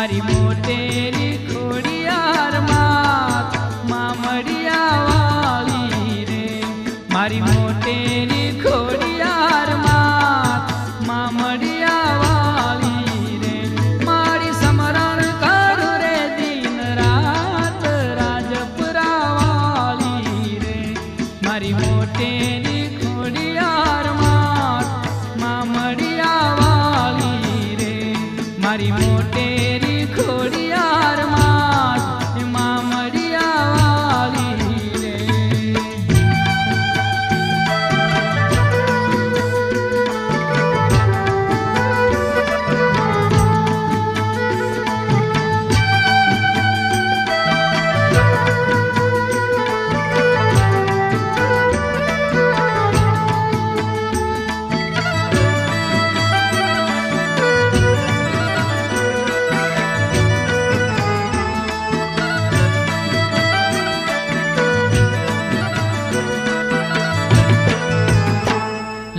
मारी मोटेरी खोड़ियार मात मामड़िया वाली रे। मारी मोटेरी खोड़ियार मात मामड़िया वाली रे। मारी समरण करू रे दिन रात राजपुरा वाली रे। मारी मोटेरी खोड़ियार मात मामड़िया वाली रे। मारी मोटेरी खोड़ियार मात मामड़िया वाली रे।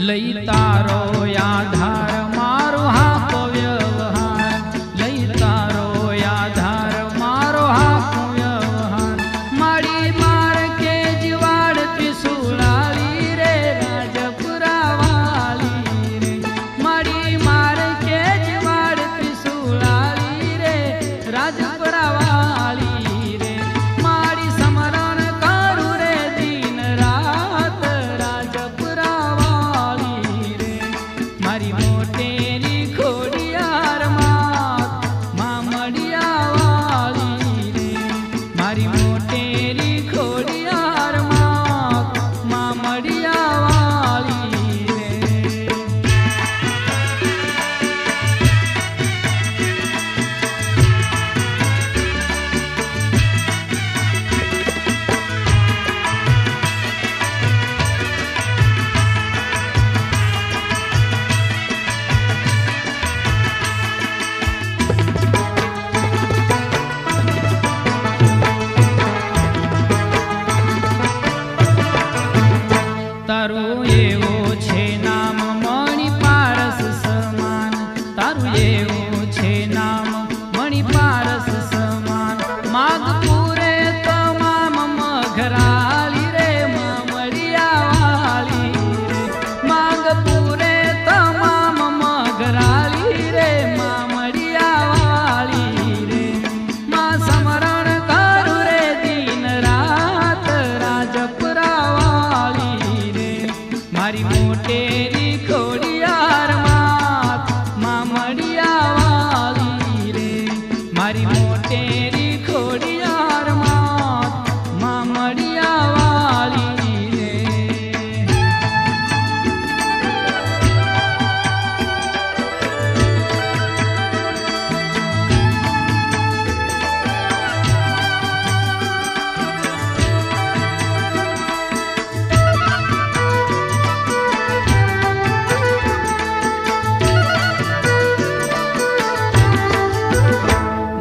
लई तारो आधार मारो हाको व्यवहार। लई तारो आधार मारो हाको व्यवहार। मारी मार के जीवाड़ पिसुलाली रे राजपुरा वाली रे। मारी मार के जीवाड़ पिसुलाली रे राजपुरा वाली रे। मारी समरण करू रे दिन रात राजपुरा मारी मोटेरी खोड़ियार मात मामड़िया वाली रे। मारी मोटेरी खोड़ियार मात मामड़िया वाली रे। तारू एवो छे नाम मणि पारस समान। तारू एवो छे नाम मणि पारस समान। माग पूरे तमाम मघराली रे मामड़िया वाली रे। माग पूरे तमाम मघराली रे मामड़िया वाली रे। मां समरण करू रे दिन रात राजपुरा वाली रे। मारी मोटेरी खोड़ियार मात मामड़िया वाली रे। मारी मोटेरी खोड़ियार मात मामड़िया वाली रे।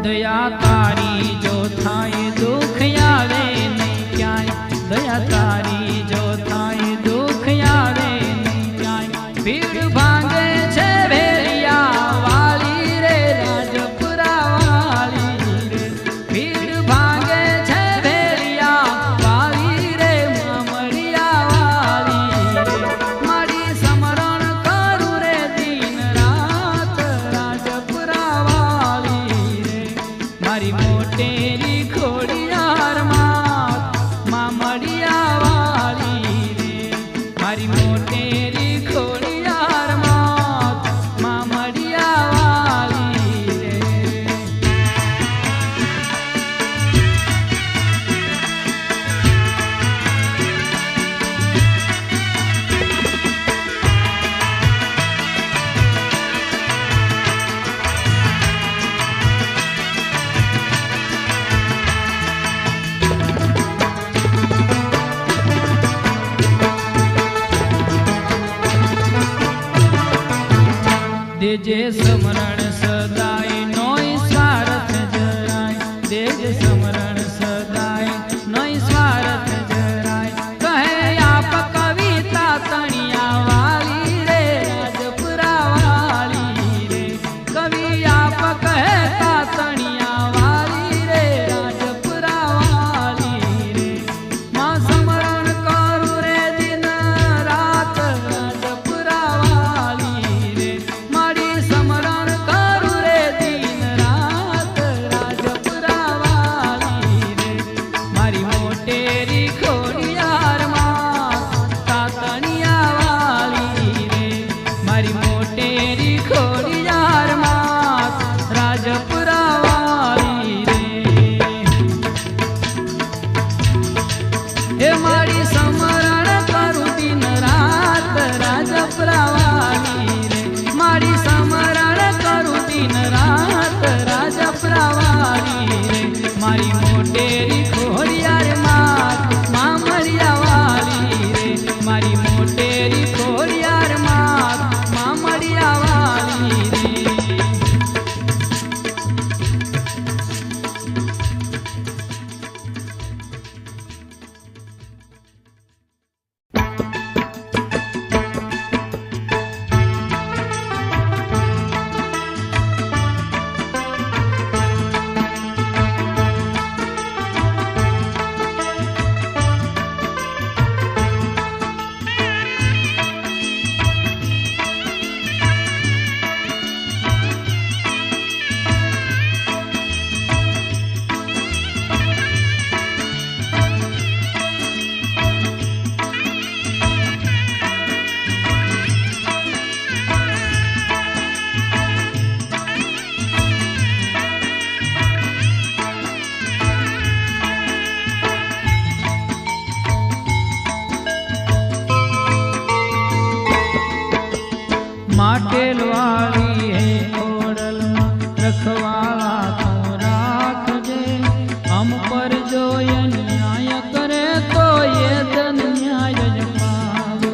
दया तारी जो थाए दुख आवे नहीं क्याय। दया तारी जो थाए दुख आवे नहीं क्याय। भीड़ भांगे छे भेलिया वाली रे राजपुरा वाली रे। भीड़ भांगे छे भेलिया वाली रे मामड़िया वाली रे। मारी समरण करू रे दिन रात राजपुरा वाली रे। मारी मोटेरी खोड़ियार मात मामड़िया वाली रे। मारी मोटेरी खोड़ियार मात मामड़िया वाली रे। देजे समरण सदाय नोय स्वार्थ जराय। देजे समरण सदाय नोय स्वार्थ जराय। कहे आप कविता तणिया वाली रे राजपुरा वाली रे। कवि आप कहे ता तणिया रखवाला तू राखजे। हम पर जो अन्याय करे तो ये धन न्याय ज पावे।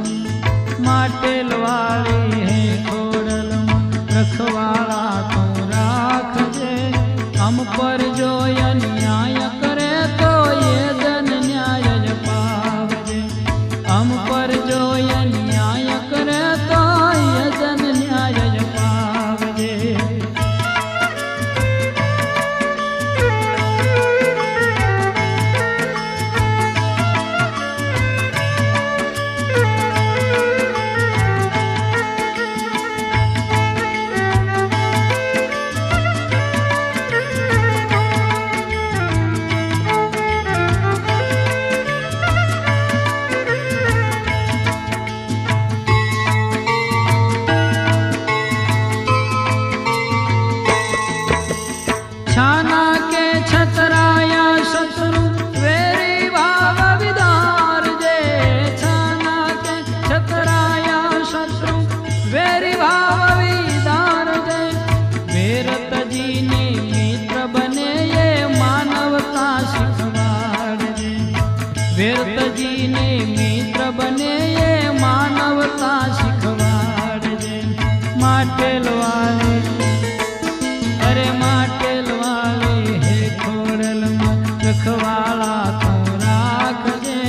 माटेल वाली है खोड़ल रखवाला तू राखजे। हम पर जो अन्याय करे तो ये धन न्याय ज पावजे। हम पर जो अन्याय करे तो ये धन न्याय ज पावजे। छाना के छतराया शत्रु वेरी भाव विदार जे। छाना के छतराया शत्रु वेरी भाव विदार जे। वीरत जी ने मित्र बने ये मानवता शिखवाड़ जे। वीरत जी ने मित्र बने ये मानवता शिखवाड़ जे। माटेल वाले अरे माटेल वाली है खोड़ल रखवाला तू राखजे।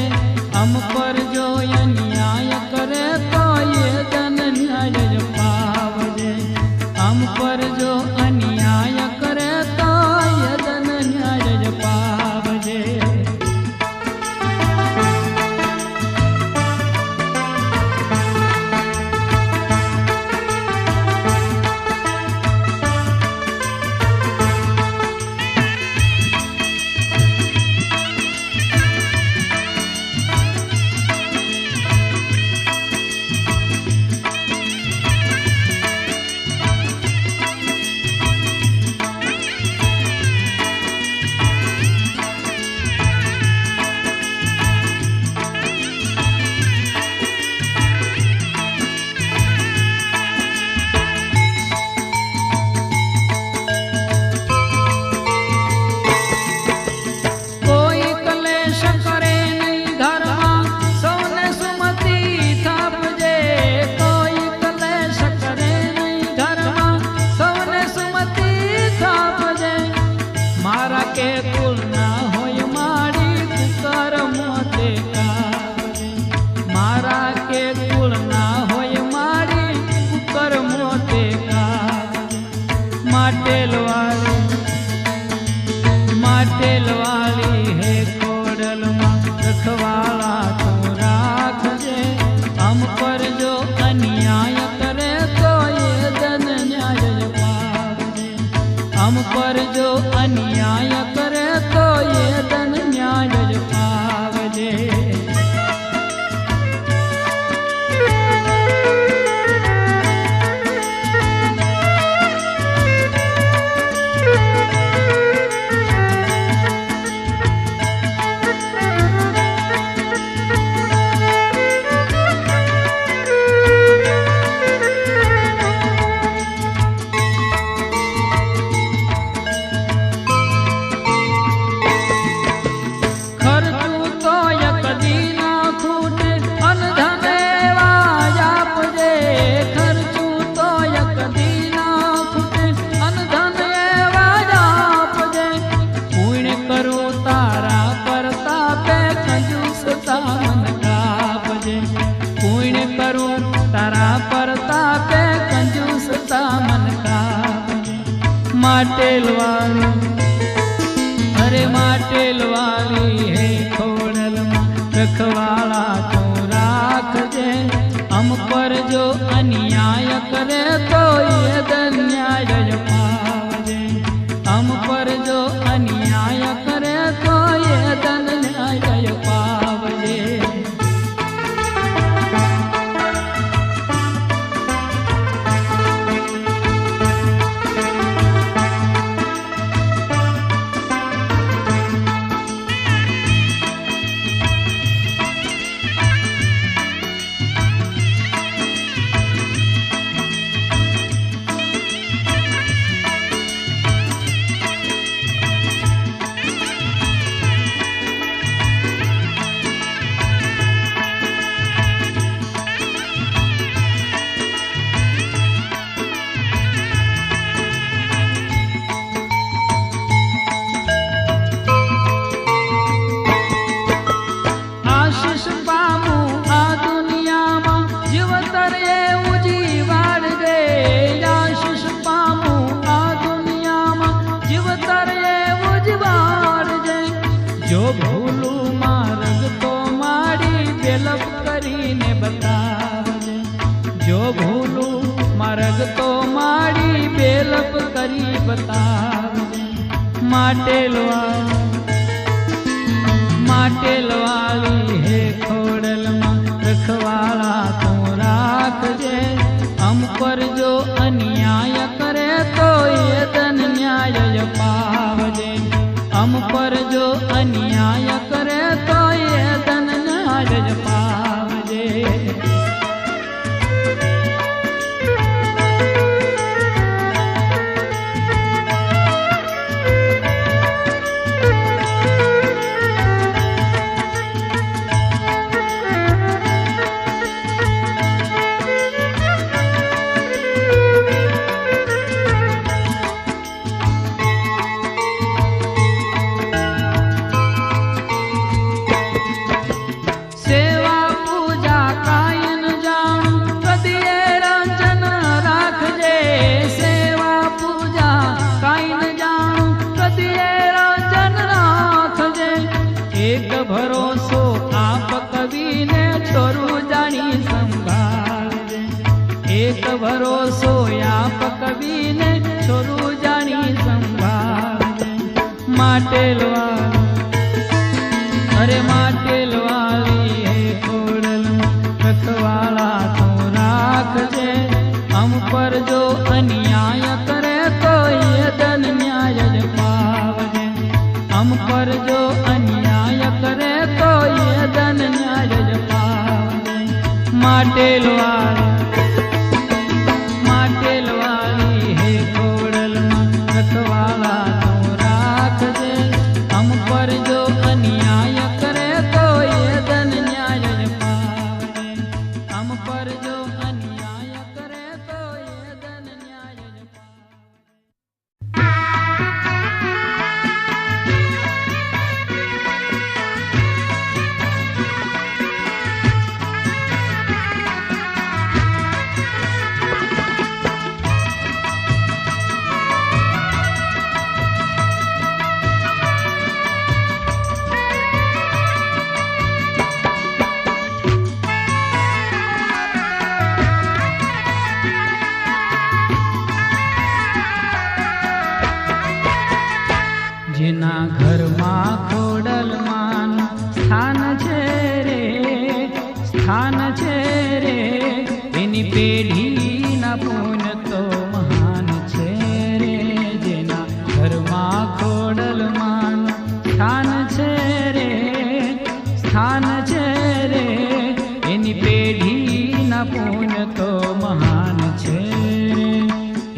हम पर जो अन्याय करे तो ये धन न्याय ज पावजे। हम पर जो अन्याय करे तो ये धन न्याय ज पावजे। के कुल ना होय मारी कुकर मोते कावजे। मारा के कुल ना होय मारी कुकर मोते कावजे। माटेल वाली है खोड़ल रखवाला तू राखजे। हम पर जो अन्याय करे तो ये धन न्याय ज पावजे। हम पर जो अन्याय करे तो ये धन न्याय ज पावजे। माटेल वाली अरे माटेल वाली है खोड़ल रखवाला तू राखजे। हम पर जो अन्याय करे तो ये धन न्याय ज पावजे। हम पर जो अन्याय करे तो ये धन न्याय ज पावजे। ભગતો માડી બેલપ કરી બતાવજે માટેલવાળી હે ખોડલમાં રખવાળા તું રાખજે હમ પર જો અન્યાય કરે તો એ ધન ન્યાય પાવજે હમ પર જો અન્યાય કરે તો એ ધન ન્યાય પાવજે ભરોસો આપ કવિને છોરું જાણી સંભાળજે એક ભરોસો આપ કવિને છોરું જાણી સંભાળજે માટેલવાળી હે ખોડલમાં રખવાળા તું રાખજે હમ પર જો અન્યાય કરે તો એ ધન ન્યાય જ પાવજે હમ પર જો અન્યાય કરે તો એ ધન ન્યાય જ પાવજે માટેલવાળી હે ખોડલમાં રખવાળા તું રાખજે હમ પર જો અન્યાય કરે તો એ ધન ન્યાય જ પાવજે હમ પર જો અન્યાય કરે તો એ ધન ન્યાય જ જેના ઘરમાં ખોડલમાં સ્થાન છે રે એની પેઢીના પૂન તો મહાન છે રે જેના ઘરમાં ખોડલમાં સ્થાન છે રે એની પેઢીના પૂન તો મહાન છે રે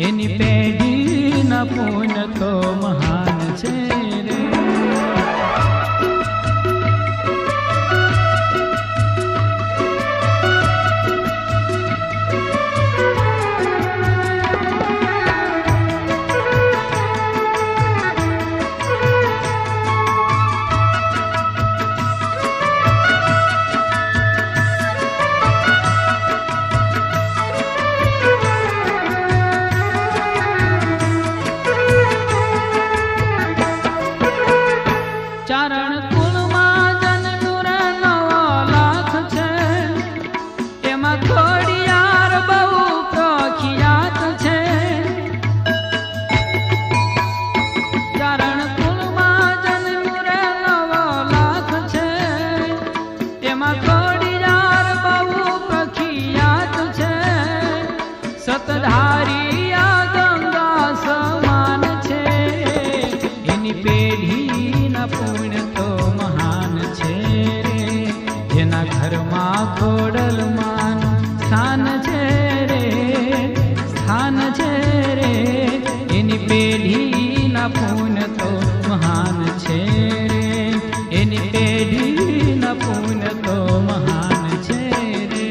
એની પેઢીના પૂન તો મહાન છે રે ચારણ કુળમાં જન્મ્યું રે 9 લાખ છે એમાં ખોડિયાર બહુ પ્રખ્યાત છે ચારણ કુળમાં જન્મ્યું રે 9 લાખ છે એમાં ખોડિયાર બહુ પ્રખ્યાત છે સતધારી આ ગંગા સમાન છે એની પેઢી પૂર્ણ તો મહાન છે રે જેના ઘરમાં ખોડલમાં સ્થાન છે રે એની પેઢીના પૂન તો મહાન છે રે એની પેઢીના પૂન તો મહાન છે રે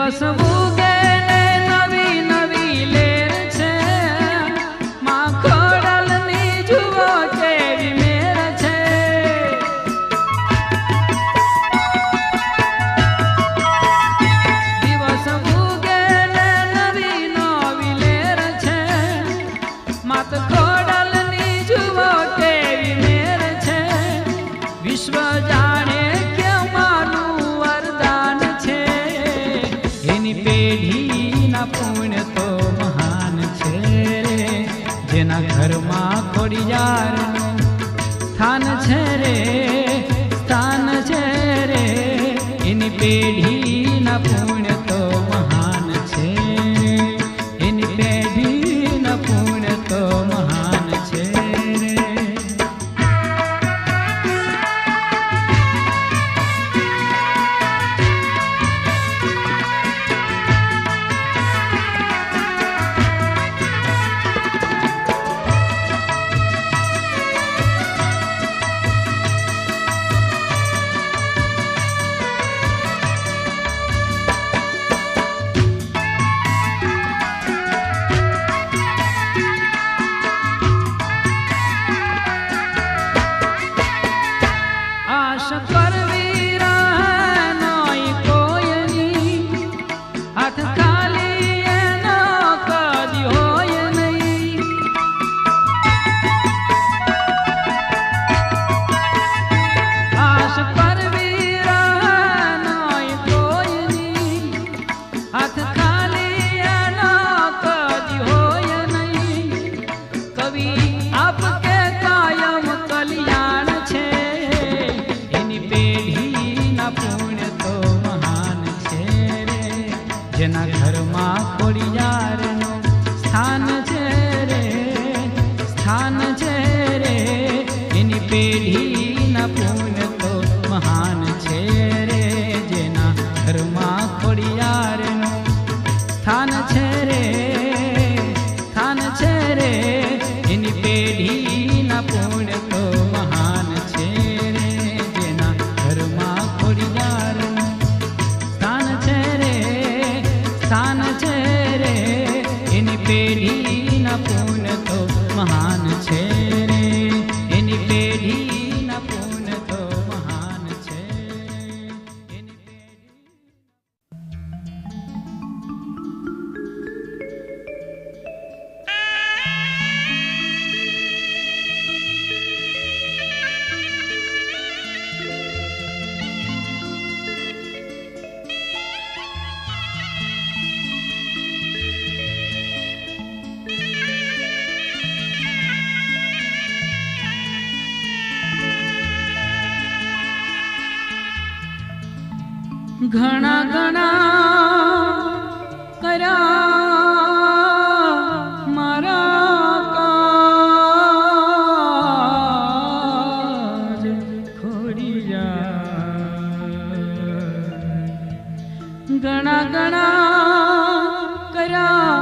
દિવસ ઉગે ને નવી નવી લેર છે, માં ખોડલની જુઓ કેવી મેર છે. દિવસ ઉગે ને નવી નવી લેર છે, માત ખોડલની જુઓ કેવી મેર છે. વિશ્વ જાણે કે માનું વરદાન છે, એની પેઢીના પુણ્ય તો મહાન છે રે. જેના ઘરમાં ખોડિયારનું સ્થાન છે રે, સ્થાન છે રે, એની પેઢીના પુણ્ય તો મહાન છે. એની પેઢીના પુણ્ય તો મહાન છે રે. આશ કરવી રહે નોય કોયની, હાથ ખાલી એનો કદી હોય નહીં. આશ કરવી રહે નોય કોયની, હાથ ખાલી એનો કદી હોય નહીં. કવિ આપકે કાયમ કલ્યાણ છે, એની પેઢીના પુણ્ય તો મહાન છે રે. જેના ઘરમાં ખોડિયારનું સ્થાન છે રે, સ્થાન છે રે, એની પેઢીના પુણ્ય તો મહાન છે રે. જેના ઘરમાં ખોડિયારનું સ્થાન છે રે, સ્થાન છે રે, એની પેઢીના પુણ્ય તો મહાન છે રે. જેના ઘરમાં ખોડિયારનું સ્થાન છે રે, સ્થાન છે રે, એની પેઢીના પુણ્ય તો મહાન છે રે. એની પેઢીના પુણ્ય તો મહાન છે રે. એની પેઢી ઘણા ઘણા કર્યા મારા કાજ ખોડિયાર. ઘણા ઘણા કર્યા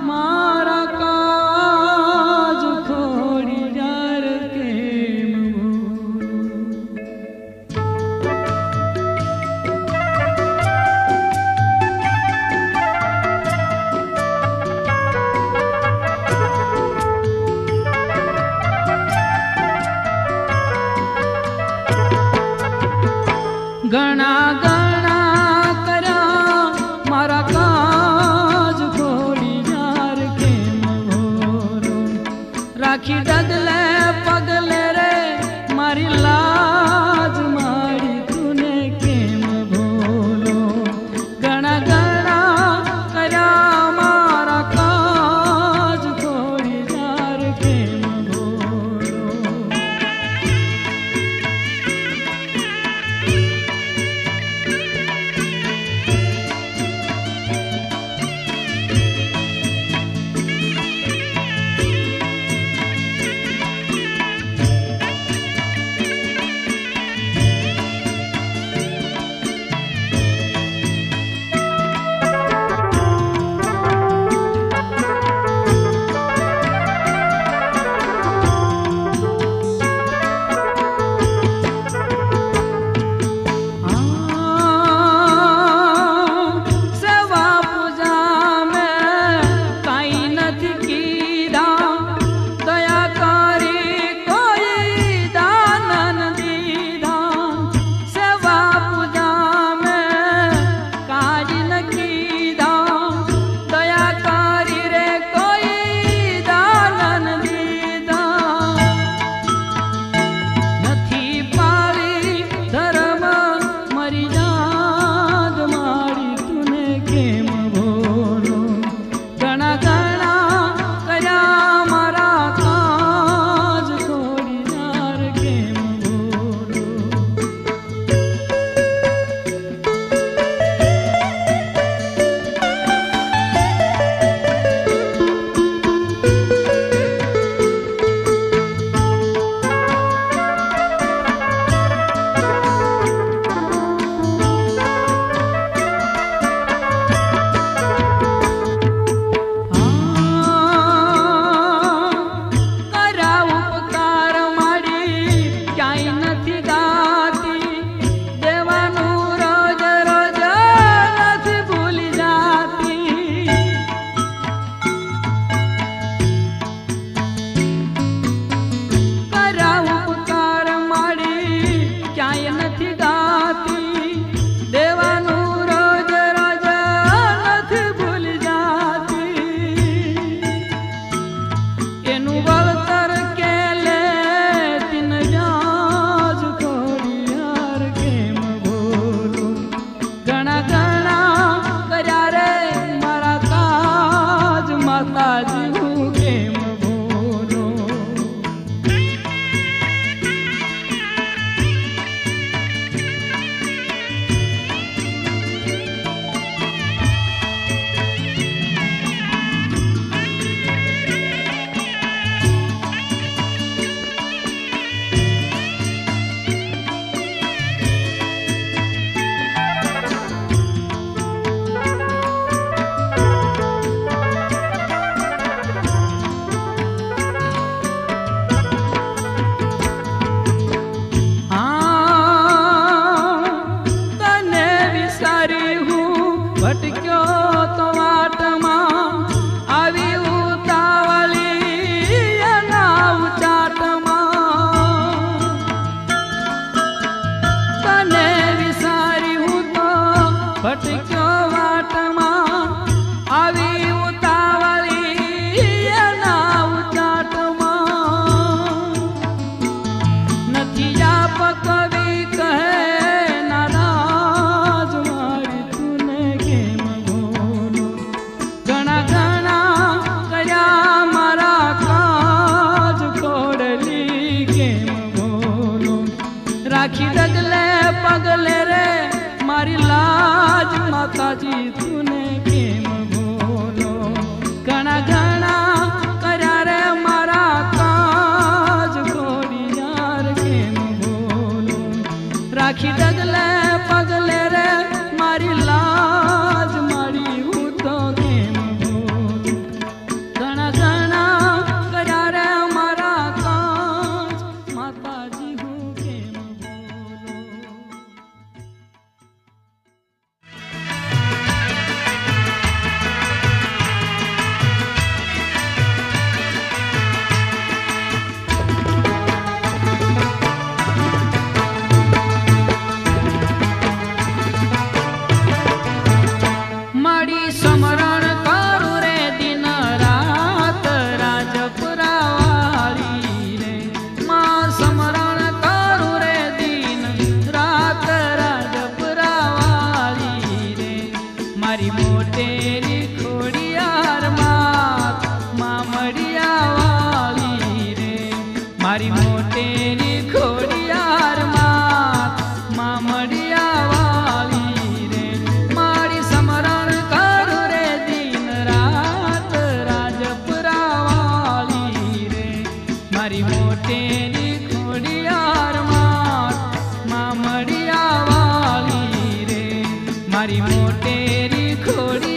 મારા કાજ ખોડિયાર. કેમ ભૂલું? ઘણા ઘણા કર્યા મારા કાજ ખોડિયાર. કેમ ભૂલું? રાખી ડગલે પગલે રે મારી લાજ મારી તુને કેમ ભૂલું? ઘણા ઘણા કર્યા મારા કાજ ખોડિયાર. કેમ ભૂલું? તને વિસારી હું તો ભટક્યો વાટમાં આવી ઉતાવળી એના ઉચાટમાં નથી આપ કવિ કહે નારાજ મારી તુને કેમ ભૂલો ઘણા ઘણા કર્યા મારા કાજ ખોડલી કેમ ભૂલો રાખી ડગલે પગલે રે મારી લાજ માતાજી તુને કેમ ભૂલો ઘણા ઘણા કર્યા રે મારા કાજ ખોડિયાર કેમ ભૂલો રાખી ડગલે પગલે રે મારી લાજ મારી હું તો કેમ ભૂલો ઘણા ઘણા કર્યા રે મારા કાજ માતાજી હું કેમ ભૂલો મારી સમરણ કરું રે દિન રાત રાજપુરાવાળી રે માં સમરણ કરું રે દિન રાત રાજપુરાવાળી રે મારી મોટેરી ખોડિયાર માં મળિયાવાળી રે મારી મોટેરી ખોડિયાર માં મળિયાવાળી રે મારી સમરણ કરું રે દિન રાત રાજપુરાવાળી રે મારી મોટેરી ખોડિયાર માં મળિયાવાળી રે મારી મોટેરી ખોડિયાર